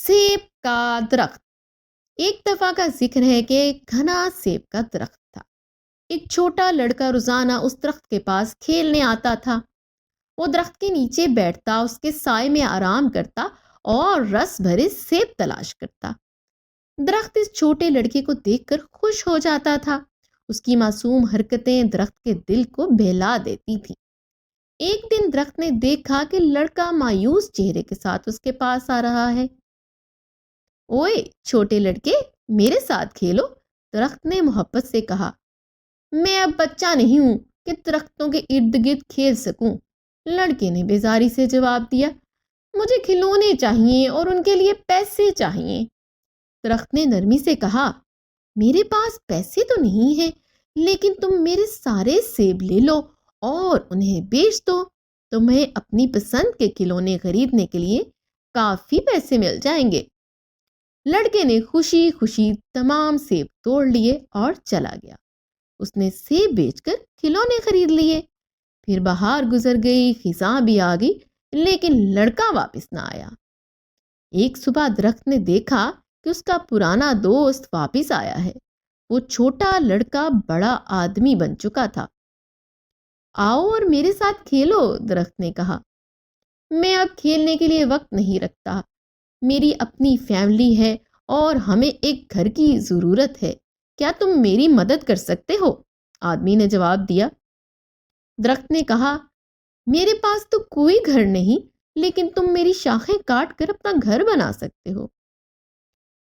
सेब का दरख्त। एक दफा का जिक्र है कि एक घना सेब का दरख्त था। एक छोटा लड़का रोजाना उस दरख्त के पास खेलने आता था। वो दरख्त के नीचे बैठता, उसके साए में आराम करता और रस भरे सेब तलाश करता। दरख्त इस छोटे लड़के को देखकर खुश हो जाता था। उसकी मासूम हरकतें दरख्त के दिल को बहला देती थी। एक दिन दरख्त ने देखा कि लड़का मायूस चेहरे के साथ उसके पास आ रहा है। ओए छोटे लड़के, मेरे साथ खेलो, दरख्त ने मोहब्बत से कहा। मैं अब बच्चा नहीं हूं कि दरख्तों के इर्द गिर्द खेल सकूं, लड़के ने बेजारी से जवाब दिया। मुझे खिलौने चाहिए और उनके लिए पैसे चाहिए। दरख्त ने नरमी से कहा, मेरे पास पैसे तो नहीं है, लेकिन तुम मेरे सारे सेब ले लो और उन्हें बेच दो। तुम्हें अपनी पसंद के खिलौने खरीदने के लिए काफी पैसे मिल जाएंगे। लड़के ने खुशी खुशी तमाम सेब तोड़ लिए और चला गया। उसने सेब बेचकर खिलौने खरीद लिए। फिर बहार गुजर गई, खिज़ां भी आ गई, लेकिन लड़का वापस ना आया। एक सुबह दरख्त ने देखा कि उसका पुराना दोस्त वापस आया है। वो छोटा लड़का बड़ा आदमी बन चुका था। आओ और मेरे साथ खेलो, दरख्त ने कहा। मैं अब खेलने के लिए वक्त नहीं रखता। मेरी अपनी फैमिली है और हमें एक घर की ज़रूरत है। क्या तुम मेरी मदद कर सकते हो? आदमी ने जवाब दिया। दरख्त ने कहा, मेरे पास तो कोई घर नहीं, लेकिन तुम मेरी शाखें काट कर अपना घर बना सकते हो।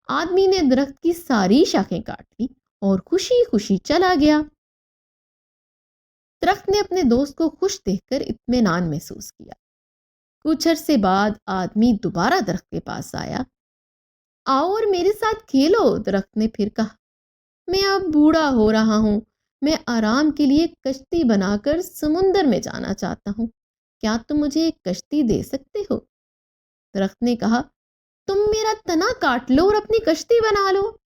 आदमी ने दरख्त की सारी शाखें काट ली और खुशी खुशी चला गया। दरख्त ने अपने दोस्त को खुश देखकर इत्मीनान महसूस किया। कुछ अरसे बाद आदमी दोबारा दरख्त के पास आया। आओ और मेरे साथ खेलो, दरख्त ने फिर कहा। मैं अब बूढ़ा हो रहा हूँ। मैं आराम के लिए कश्ती बनाकर समुंदर में जाना चाहता हूँ। क्या तुम मुझे एक कश्ती दे सकते हो? दरख्त ने कहा, तुम मेरा तना काट लो और अपनी कश्ती बना लो।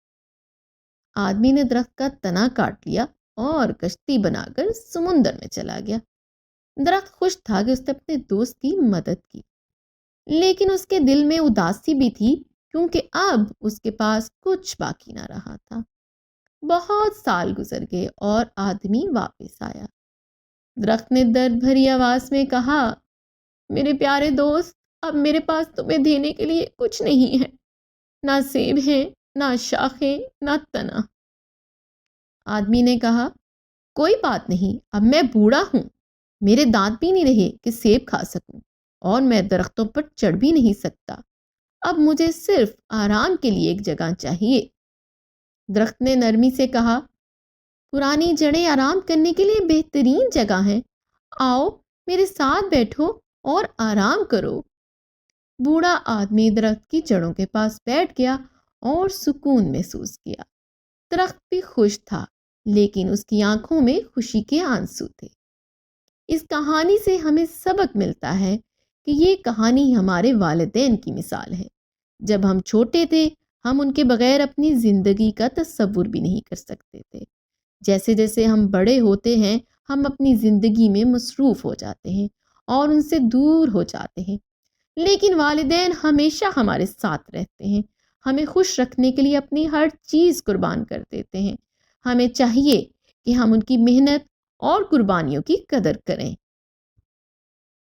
आदमी ने दरख्त का तना काट लिया और कश्ती बनाकर समुंदर में चला गया। दरख्त खुश था कि उसने अपने दोस्त की मदद की, लेकिन उसके दिल में उदासी भी थी, क्योंकि अब उसके पास कुछ बाकी ना रहा था। बहुत साल गुजर गए और आदमी वापस आया। दरख्त ने दर्द भरी आवाज में कहा, मेरे प्यारे दोस्त, अब मेरे पास तुम्हें देने के लिए कुछ नहीं है। ना सेब है, ना शाखें, ना तना। आदमी ने कहा, कोई बात नहीं, अब मैं बूढ़ा हूं। मेरे दांत भी नहीं रहे कि सेब खा सकूं और मैं दरख्तों पर चढ़ भी नहीं सकता। अब मुझे सिर्फ आराम के लिए एक जगह चाहिए। दरख्त ने नरमी से कहा, पुरानी जड़ें आराम करने के लिए बेहतरीन जगह है। आओ मेरे साथ बैठो और आराम करो। बूढ़ा आदमी दरख्त की जड़ों के पास बैठ गया और सुकून महसूस किया। दरख्त भी खुश था, लेकिन उसकी आंखों में खुशी के आंसू थे। इस कहानी से हमें सबक मिलता है कि ये कहानी हमारे वालिदैन की मिसाल है। जब हम छोटे थे, हम उनके बगैर अपनी ज़िंदगी का तसव्वुर भी नहीं कर सकते थे। जैसे जैसे हम बड़े होते हैं, हम अपनी ज़िंदगी में मसरूफ़ हो जाते हैं और उनसे दूर हो जाते हैं, लेकिन वालिदैन हमेशा हमारे साथ रहते हैं। हमें खुश रखने के लिए अपनी हर चीज़ कुर्बान कर देते हैं। हमें चाहिए कि हम उनकी मेहनत और कुर्बानियों की कदर करें।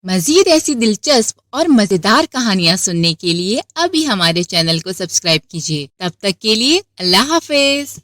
मज़ीद ऐसी दिलचस्प और मज़ेदार कहानियाँ सुनने के लिए अभी हमारे चैनल को सब्सक्राइब कीजिए। तब तक के लिए अल्लाह हाफ़िज़।